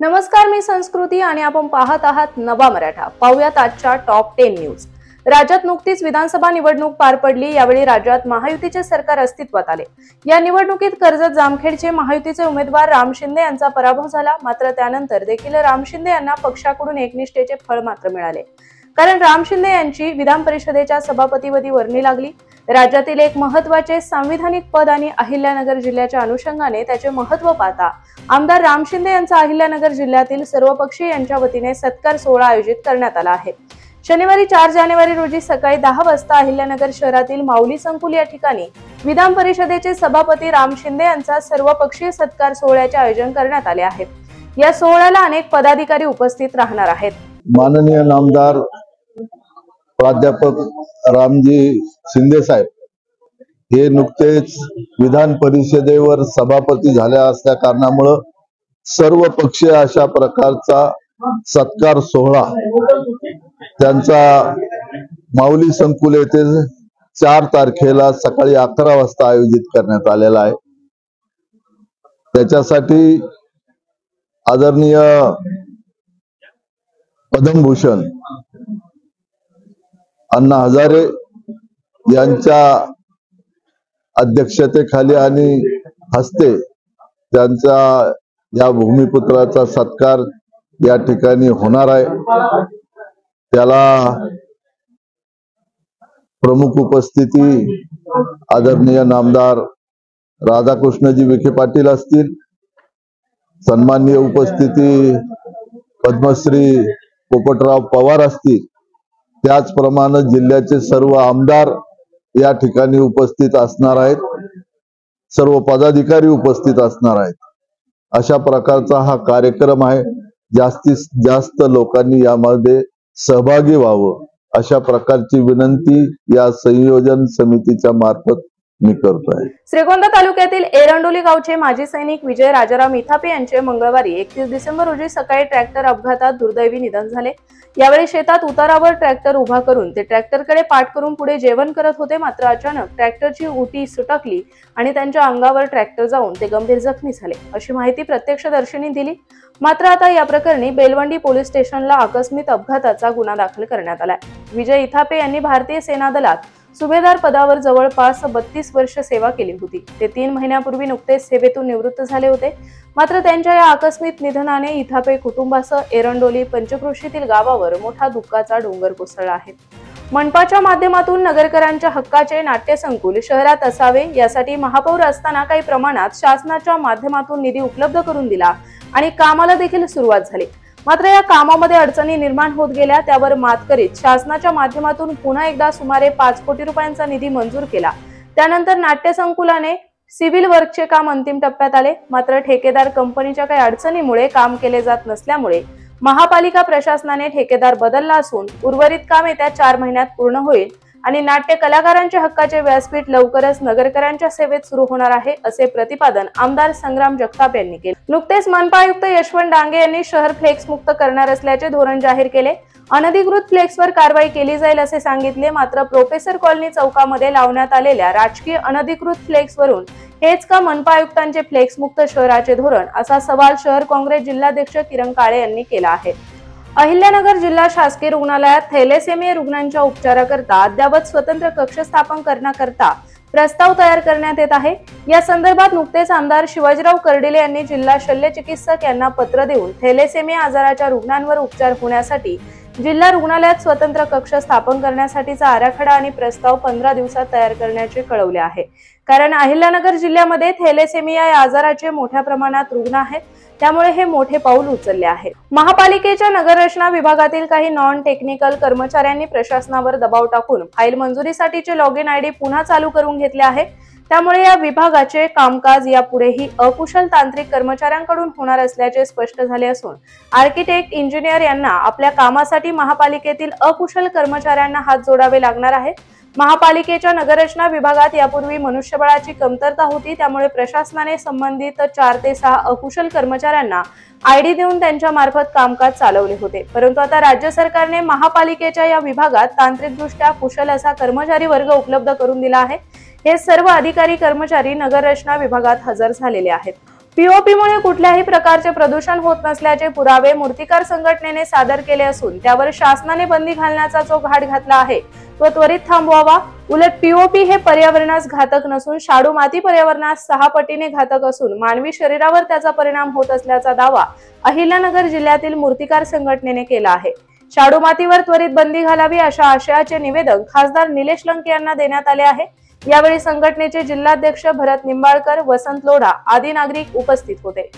नमस्कार, मी संस्कृती आणि आपण पाहत आहात नवा मराठा। पाहूयात आजच्या टॉप 10 न्यूज। राज्यात नुकतीच विधानसभा निवडणूक पार पडली। यावेळी राज्यात महायुतीचे सरकार अस्तित्वात आले। या निवडणुकीत कर्जत जामखेडचे महायुतीचे उमेदवार राम शिंदे यांचा पराभव झाला। मात्र त्यानंतर देखील राम शिंदे यांना पक्षाकडून एकनिष्ठेचे फळ मात्र मिळाले, कारण राम शिंदे यांची विधान परिषदेच्या सभापतीपदी वर्णी लागली। राज्यातील एक महत्त्वाचे संविधानिक पद आणि अहिल्यानगर जिल्ह्याच्या अनुषंगाने त्याचे महत्त्व पाहता आमदार राम शिंदे यांचा अहिल्यानगर जिल्ह्यातील सर्वपक्षीय यांच्या वतीने सत्कार सोहळा आयोजित करण्यात आला आहे। शनिवारी 4 जानेवारी रोजी सकाळी 10 वाजता अहिल्यानगर शहरातील माऊली संकुल या ठिकाणी विधान परिषदेचे सभापती राम शिंदे यांचा सर्वपक्षीय सत्कार सोहळ्याचे आयोजन करण्यात आले आहे। या सोहळ्याला अनेक पदाधिकारी उपस्थित राहणार आहेत। माननीय नामदार प्राध्यापक रामजी शिंदे साहेब हे नुकतेच विधान परिषदेवर सभापती झाले असल्या कारणामुळे सर्व पक्षीय अशा प्रकारचा सत्कार सोहळा त्यांचा माऊली संकुल येथे 4 तारखेला सकाळी 11 वाजता आयोजित करण्यात आलेला आहे। त्याच्यासाठी आदरणीय पद्मभूषण अण्णा हजारे यांच्या अध्यक्षतेखाली आणि हस्ते त्यांचा या भूमिपुत्राचा सत्कार या ठिकाणी होणार आहे। त्याला प्रमुख उपस्थिती आदरणीय नामदार राधाकृष्णजी विखे पाटील असतील, सन्माननीय उपस्थिती पद्मश्री पोपटराव पवार असतील, त्याचप्रमाणे जिल्ह्याचे सर्व आमदार या ठिकाणी उपस्थित असणार आहेत, सर्व पदाधिकारी उपस्थित असणार आहेत। अशा प्रकारचा हा कार्यक्रम आहे। जास्तीत जास्त लोकांनी यामध्ये सहभागी व्हावं अशा प्रकारची विनंती या संयोजन समितीच्या मार्फत मी करतोय। श्रीगोंदा तालुक्यातील एरंडोली गावचे माजी सैनिक विजय राजाराम इथापे यांचे मंगळवारी 31 डिसेंबर रोजी सकाळी ट्रॅक्टर अपघातात दुर्दैवी निधन झाले। यावेळी शेतात उतारावर ट्रॅक्टर उभा करून ते ट्रॅक्टरकडे पाठ करून पुढे जेवण करत होते। मात्र अचानक ट्रॅक्टरची उटी सुटकली आणि त्यांच्या अंगावर ट्रॅक्टर जाऊन ते गंभीर जखमी झाले, अशी माहिती प्रत्यक्षदर्शींनी दिली। मात्र आता या प्रकरणी बेलवंडी पोलीस स्टेशनला आकस्मिक अपघाताचा गुन्हा दाखल करण्यात आलाय। विजय इथापे यांनी भारतीय सेना दलात सुभेदार पदावर जवळपास 32 वर्ष सेवा केली होती। ते 3 महिन्यापूर्वी नुकतेच सेवेतून निवृत्त झाले होते। मात्र त्यांच्या या आकस्मिक निधनाने इथापे कुटुंबासह एरंडोली पंचक्रोशीतील गावावर मोठा दुःखाचा डोंगर कोसळला आहे। मनपाच्या माध्यमातून नगरकरांच्या हक्काचे नाट्यसंकुल शहरात असावे यासाठी महापौर असताना काही प्रमाणात शासनाच्या माध्यमातून निधी उपलब्ध करून दिला आणि कामाला देखील सुरुवात झाली। मात्र या कामामध्ये अडचणी निर्माण होत गेल्या। त्यावर मात करीत शासनाच्या माध्यमातून पुन्हा एकदा सुमारे 5 कोटी रुपयांचा निधी मंजूर केला। त्यानंतर नाट्यसंकुलाने सिव्हिल वर्कचे काम अंतिम टप्प्यात आले। मात्र ठेकेदार कंपनीच्या काही अडचणीमुळे काम केले जात नसल्यामुळे महापालिका प्रशासनाने ठेकेदार बदलला असून उर्वरित काम येत्या 4 महिन्यात पूर्ण होईल आणि नाट्य कलाकारांच्या हक्काचे व्यासपीठ लवकरच नगरकरांच्या सेवेत सुरू होणार आहे, असे प्रतिपादन आमदार संग्राम जगताप यांनी केले। नुकतेच मनपा आयुक्त यशवंत डांगे यांनी शहर फ्लेक्स मुक्त करणार असल्याचे धोरण जाहीर केले। अनधिकृत फ्लेक्सवर कारवाई केली जाईल असे सांगितले। मात्र प्रोफेसर कॉलनी चौकामध्ये लावण्यात आलेल्या राजकीय अनधिकृत फ्लेक्सवरून हेच का मनपा आयुक्तांचे फ्लेक्स मुक्त शहराचे धोरण, असा सवाल शहर काँग्रेस जिल्हाध्यक्ष किरण काळे यांनी केला आहे। अहिल्यानगर जिल्हा शासकीय रुग्णालयात थॅलेसेमिया रुग्णांच्या उपचाराकरता अद्यावत स्वतंत्र कक्ष स्थापन करण्याकरता प्रस्ताव तयार करण्यात येत आहे। या संदर्भात नुकतेच आमदार शिवाजीराव कर्डिले यांनी जिल्हा शल्य चिकित्सक यांना पत्र देऊन थॅलेसेमिया आजाराच्या रुग्णांवर उपचार होण्यासाठी जिल्हा रुग्णालयात स्वतंत्र कक्ष स्थापन करण्यासाठीचा आराखडा आणि प्रस्ताव 15 दिवसात तयार करण्याचे कळवले आहे। कारण अहिल्यानगर जिल्ह्यामध्ये थॅलेसेमिया या आजाराचे मोठ्या प्रमाणात रुग्ण आहेत, त्यामुळे हे मोठे पाऊल उचलले आहे। महापालिकेच्या नगररचना विभागातील काही नॉन टेक्निकल कर्मचाऱ्यांनी प्रशासनावर दबाव टाकून फाईल मंजुरीसाठीचे लॉगिन आयडी पुन्हा चालू करून घेतले आहे। त्यामुळे या विभागाचे कामकाज यापुढेही अकुशल तांत्रिक कर्मचाऱ्यांकडून होणार असल्याचे स्पष्ट झाले असून आर्किटेक्ट इंजिनियर यांना आपल्या कामासाठी महापालिकेतील अकुशल कर्मचाऱ्यांना हात जोडावे लागणार आहे। महापालिकेच्या नगररचना विभागात यापूर्वी मनुष्यबळाची कमतरता होती, त्यामुळे प्रशासनाने संबंधित 4 ते 6 अकुशल कर्मचाऱ्यांना आयडी देऊन त्यांच्या मार्फत कामकाज चालवले होते। परंतु आता राज्य सरकारने महापालिकेच्या या विभागात तांत्रिकदृष्ट्या कुशल असा कर्मचारी वर्ग उपलब्ध करून दिला आहे। हे सर्व अधिकारी कर्मचारी नगररचना विभागात हजर झालेले आहेत। पीओपीमुळे कुठल्याही प्रकारचे प्रदूषण होत नसल्याचे पुरावे मूर्तिकार संघटनेने सादर केले असून त्यावर शासनाने बंदी घालण्याचा जो घाट घातला आहे तो त्वरित थांबवावा। उलट पीओपी हे पर्यावरणास घातक नसून शाडू माती पर्यावरणास 6 पटीने घातक असून मानवी शरीरावर त्याचा परिणाम होत असल्याचा दावा अहिल्यानगर जिल्ह्यातील मूर्तिकार संघटनेने केला आहे। शाडू मातीवर त्वरित बंदी घालावी अशा आशयाचे निवेदन खासदार निलेश लंके यांना देण्यात आले आहे। यावेळी संघटनेचे जिल्हाध्यक्ष भरत निंबाळकर, वसंत लोढा आदी नागरिक उपस्थित होते।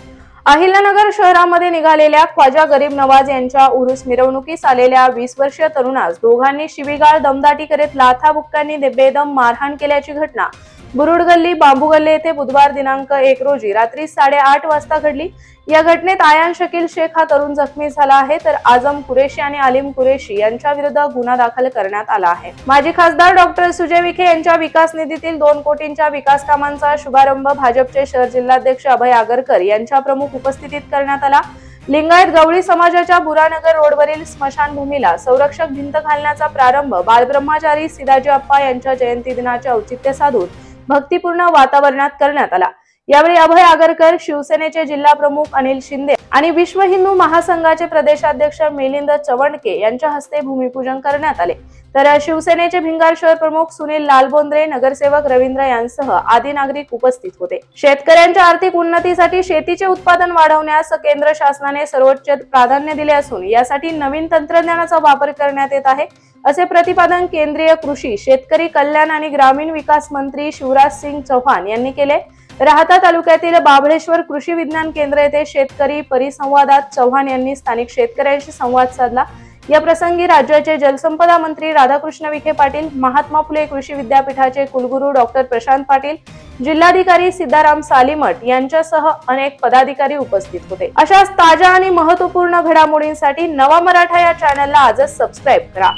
अहिल्यानगर शहरामध्ये निघालेल्या ख्वाजा गरीब नवाज यांच्या उरुस मिरवणुकीस आलेल्या 20 वर्षीय तरुणास दोघांनी शिवीगाळ दमदाटी करीत लाथाबुक्क्यांनी बेदम मारहाण केल्याची घटना बुरुड गल्ली बांबू गल्ली येथे बुधवार दिनांक 1 रोजी रात्री 8:30 वाजता घडली। या घटनेत आयान शकील शेख हा तरुण जखमी झाला आहे, तर आजम कुरेशी आणि आलिम कुरेशी यांच्या विरुद्ध गुन्हा दाखल करण्यात आला आहे। माजी खासदार डॉक्टर सुजय विखे यांच्या विकास निधीतील 2 कोटींच्या विकास कामांचा शुभारंभ भाजपचे शहर जिल्हाध्यक्ष अभय आगरकर यांच्या प्रमुख उपस्थितीत करण्यात आला। लिंगायत गवळी समाजाच्या बुरानगर रोडवरील स्मशानभूमीला संरक्षक भिंत घालण्याचा प्रारंभ बालब्रह्मचारी सिदाजी अप्पा यांच्या जयंती दिनाचे औचित्य साधून भक्तिपूर्ण वातावरणात करण्यात आला। यावेळी अभय आगरकर, शिवसेनेचे जिल्हा प्रमुख अनिल शिंदे आणि विश्व हिंदू महासंघाचे प्रदेशाध्यक्ष मिलिंद चवणके यांच्या हस्ते भूमिपूजन करण्यात आले, तर शिवसेनेचे भिंगार शहर प्रमुख सुनील लालबोंद्रे, नगरसेवक रवींद्र यांसह आदी नागरिक उपस्थित होते। शेतकऱ्यांच्या आर्थिक उन्नतीसाठी शेतीचे उत्पादन वाढवण्यास केंद्र शासनाने सर्वोच्च प्राधान्य दिले असून यासाठी नवीन तंत्रज्ञानाचा वापर करण्यात येत आहे, असे प्रतिपादन केंद्रीय कृषी, शेतकरी कल्याण आणि ग्रामीण विकास मंत्री शिवराज सिंग चौहान यांनी केले। राहता तालुक्यातील बाभळेश्वर कृषी विज्ञान केंद्र येथे शेतकरी परिसंवादात चौहान यांनी स्थानिक शेतकऱ्यांशी संवाद साधला। या प्रसंगी राज्याचे जलसंपदा मंत्री राधाकृष्ण विखे पाटील, महात्मा फुले कृषी विद्यापीठाचे कुलगुरू डॉक्टर प्रशांत पाटील, जिल्हाधिकारी सिद्धाराम सालीमठ यांच्यासह अनेक पदाधिकारी उपस्थित होते। अशाच ताज्या आणि महत्त्वपूर्ण घडामोडींसाठी नवा मराठा या चॅनलला आजच सबस्क्राईब करा।